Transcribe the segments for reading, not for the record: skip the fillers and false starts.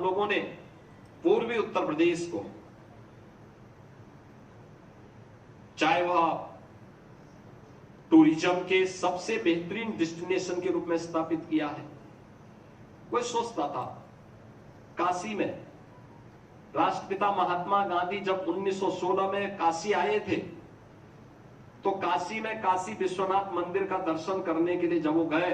लोगों ने पूर्वी उत्तर प्रदेश को, चाहे वह टूरिज्म के सबसे बेहतरीन डेस्टिनेशन के रूप में स्थापित किया है। कोई सोचता था काशी में राष्ट्रपिता महात्मा गांधी जब 1916 में काशी आए थे, तो काशी में काशी विश्वनाथ मंदिर का दर्शन करने के लिए जब वो गए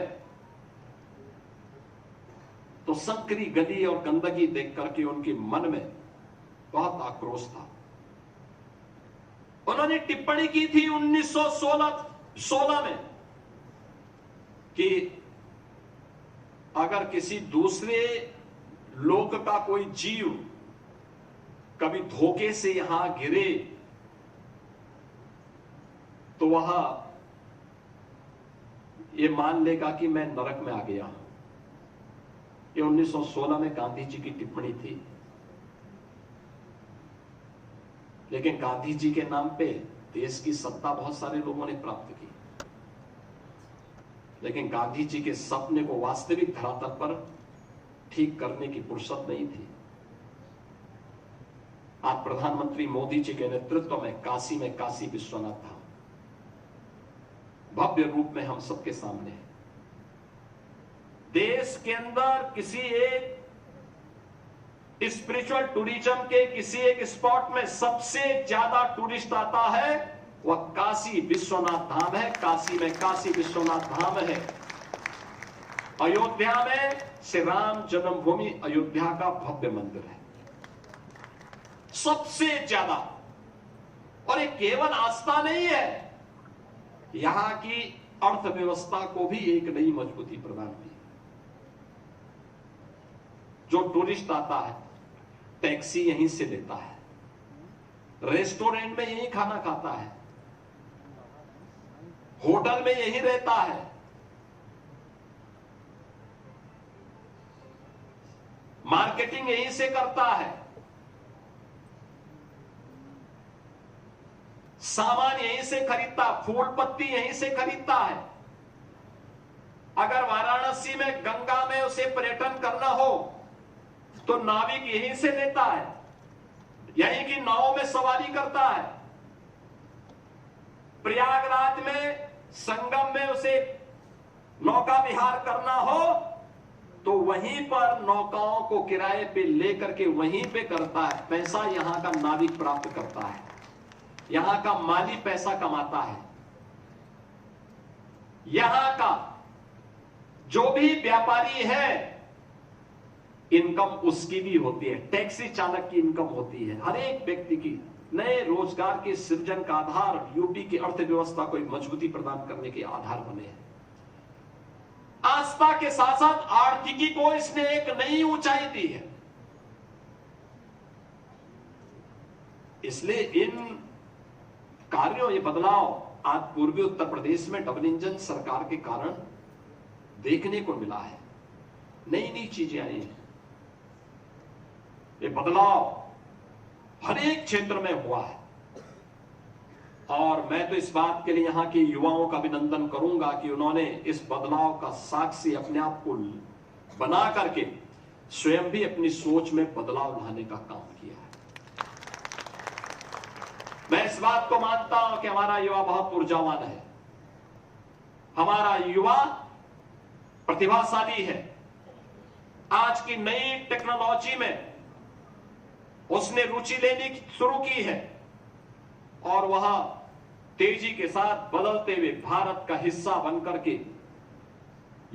तो संकरी गली और गंदगी देख करके उनके मन में बहुत आक्रोश था। उन्होंने टिप्पणी की थी 1916 में कि अगर किसी दूसरे लोक का कोई जीव कभी धोखे से यहां गिरे तो वह ये मान लेगा कि मैं नरक में आ गया हूं। ये 1916 में गांधी जी की टिप्पणी थी। लेकिन गांधी जी के नाम पे देश की सत्ता बहुत सारे लोगों ने प्राप्त की, लेकिन गांधी जी के सपने को वास्तविक धरातल पर ठीक करने की फुर्सत नहीं थी। आज प्रधानमंत्री मोदी जी के नेतृत्व में काशी विश्वनाथ धाम भव्य रूप में हम सबके सामने है। देश के अंदर किसी एक स्पिरिचुअल टूरिज्म के किसी एक स्पॉट में सबसे ज्यादा टूरिस्ट आता है, वह काशी विश्वनाथ धाम है। काशी में काशी विश्वनाथ धाम है। अयोध्या में श्री राम जन्मभूमि अयोध्या का भव्य मंदिर है, सबसे ज्यादा। और ये केवल आस्था नहीं है, यहां की अर्थव्यवस्था को भी एक नई मजबूती प्रदान की। जो टूरिस्ट आता है टैक्सी यहीं से लेता है, रेस्टोरेंट में यहीं खाना खाता है, होटल में यहीं रहता है, मार्केटिंग यहीं से करता है, सामान यहीं से खरीदता, फूल पत्ती यहीं से खरीदता है। अगर वाराणसी में गंगा में उसे पर्यटन करना हो तो नाविक यहीं से लेता है, यहीं की नाव में सवारी करता है। प्रयागराज में संगम में उसे नौका विहार करना हो तो वहीं पर नौकाओं को किराए पे लेकर के वहीं पे करता है। पैसा यहां का नाविक प्राप्त करता है, यहां का माली पैसा कमाता है। यहां का जो भी व्यापारी है इनकम उसकी भी होती है, टैक्सी चालक की इनकम होती है। हर एक व्यक्ति की नए रोजगार के सृजन का आधार यूपी की अर्थव्यवस्था को एक मजबूती प्रदान करने के आधार बने हैं। आस्था के साथ साथ आर्थिकी को इसने एक नई ऊंचाई दी है। इसलिए इन कार्यों, ये बदलाव आज पूर्वी उत्तर प्रदेश में डबल इंजन सरकार के कारण देखने को मिला है। नई नई चीजें आई हैं। ये बदलाव हर एक क्षेत्र में हुआ है और मैं तो इस बात के लिए यहां के युवाओं का अभिनंदन करूंगा कि उन्होंने इस बदलाव का साक्षी अपने आप को बना करके स्वयं भी अपनी सोच में बदलाव लाने का काम किया है। मैं इस बात को मानता हूं कि हमारा युवा बहुत ऊर्जावान है, हमारा युवा प्रतिभाशाली है। आज की नई टेक्नोलॉजी में उसने रुचि लेनी शुरू की है और वह तेजी के साथ बदलते हुए भारत का हिस्सा बनकर के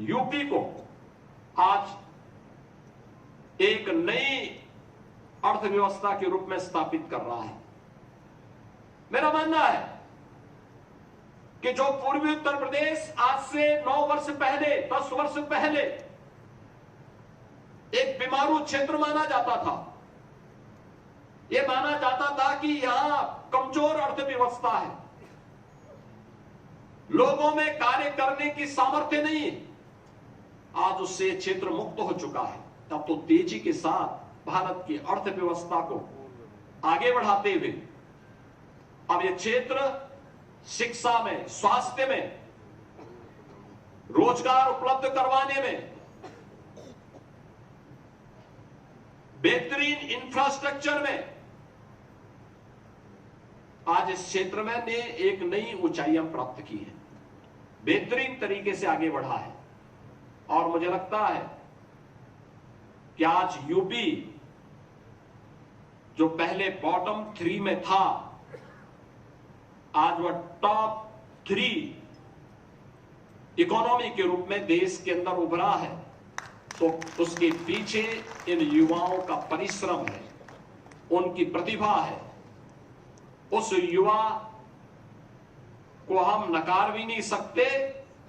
यूपी को आज एक नई अर्थव्यवस्था के रूप में स्थापित कर रहा है। मेरा मानना है कि जो पूर्वी उत्तर प्रदेश आज से 9 वर्ष पहले, 10 वर्ष पहले एक बीमारू क्षेत्र माना जाता था, यह माना जाता था कि यहां कमजोर अर्थव्यवस्था है, लोगों में कार्य करने की सामर्थ्य नहीं है, आज उससे क्षेत्र मुक्त हो चुका है। तब तो तेजी के साथ भारत की अर्थव्यवस्था को आगे बढ़ाते हुए अब यह क्षेत्र शिक्षा में, स्वास्थ्य में, रोजगार उपलब्ध करवाने में बेहतरीन इंफ्रास्ट्रक्चर में आज इस क्षेत्र में ने एक नई ऊंचाइयां प्राप्त की है, बेहतरीन तरीके से आगे बढ़ा है। और मुझे लगता है कि आज यूपी जो पहले बॉटम 3 में था, आज वह टॉप 3 इकोनॉमी के रूप में देश के अंदर उभरा है। तो उसके पीछे इन युवाओं का परिश्रम है, उनकी प्रतिभा है। उस युवा को हम नकार भी नहीं सकते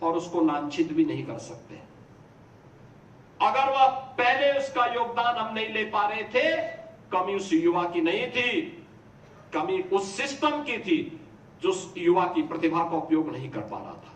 और उसको लांछित भी नहीं कर सकते। अगर वह पहले उसका योगदान हम नहीं ले पा रहे थे, कमी उस युवा की नहीं थी, कमी उस सिस्टम की थी जो उस युवा की प्रतिभा का उपयोग नहीं कर पा रहा था।